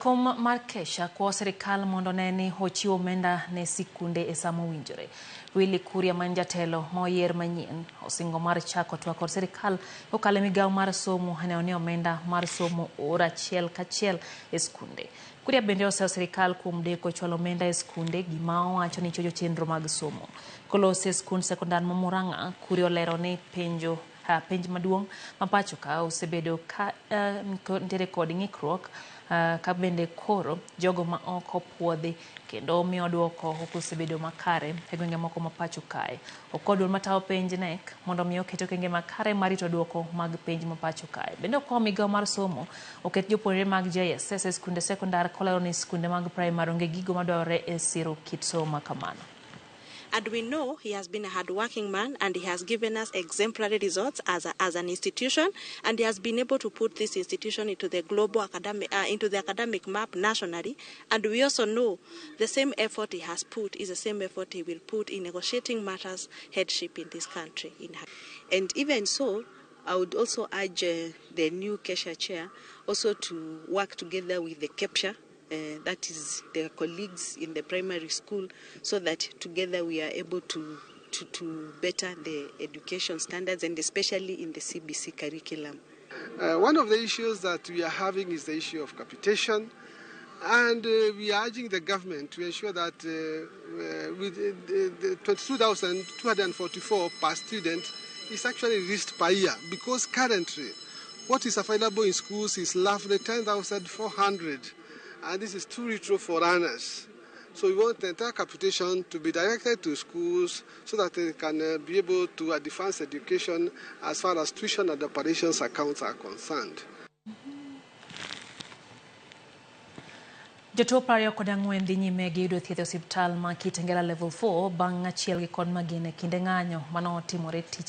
Kom mar KESSHA kwa sirkal mondo neni ochiwo omenda ne sikunde e samo winjore. Willy Kuria manjatelo moyier manyien osingo mar chako twak kod sirkal okale migawo mar somo ne omenda mar somo ora achiel kachiel e sikunde. Kuria bende oseo sirkal kuom deko chwalo omenda e sikunde gima owacho ni chojo chenro mag somo. Kolose skund sekondar ma Murang'a, Kuria olero ni penj maduong' ma pacho ka osebedo ka nitiere kod ng'ikruok ka bende koro jogo ma oko puodhi kendo miyo duoko osebedo makare e gwenge moko ma pacho kae. Okodwol matawo penj nek mondo miyo oket okenge makare marito duoko mag penj ma pacho kae. Bende okwayo migawo mar somo oket jopuonjre mag JSS e skunde sekondar kolero ni skunde mag primary onge gigo madwarore e siro kit somo ma kamano. And we know he has been a hardworking man and he has given us exemplary results as an institution, and he has been able to put this institution into the global academic map nationally. And we also know the same effort he has put is the same effort he will put in negotiating matters headship in this country. And even so, I would also urge the new KESSHA chair also to work together with the KESSHA, that is the colleagues in the primary school, so that together we are able to better the education standards, and especially in the CBC curriculum. One of the issues that we are having is the issue of capitation, and we are urging the government to ensure that with the 22,244 per student is actually reached per year, because currently what is available in schools is roughly 10,400. And this is too little for runners. So we want the entire capitation to be directed to schools so that they can be able to advance education as far as tuition and operations accounts are concerned. Jotuo 24 dhi nyime gi yudo thieth e osiptal ma Kitengela level 4 bang' achiel gi kod magine kinde ng'anyo mano timore tich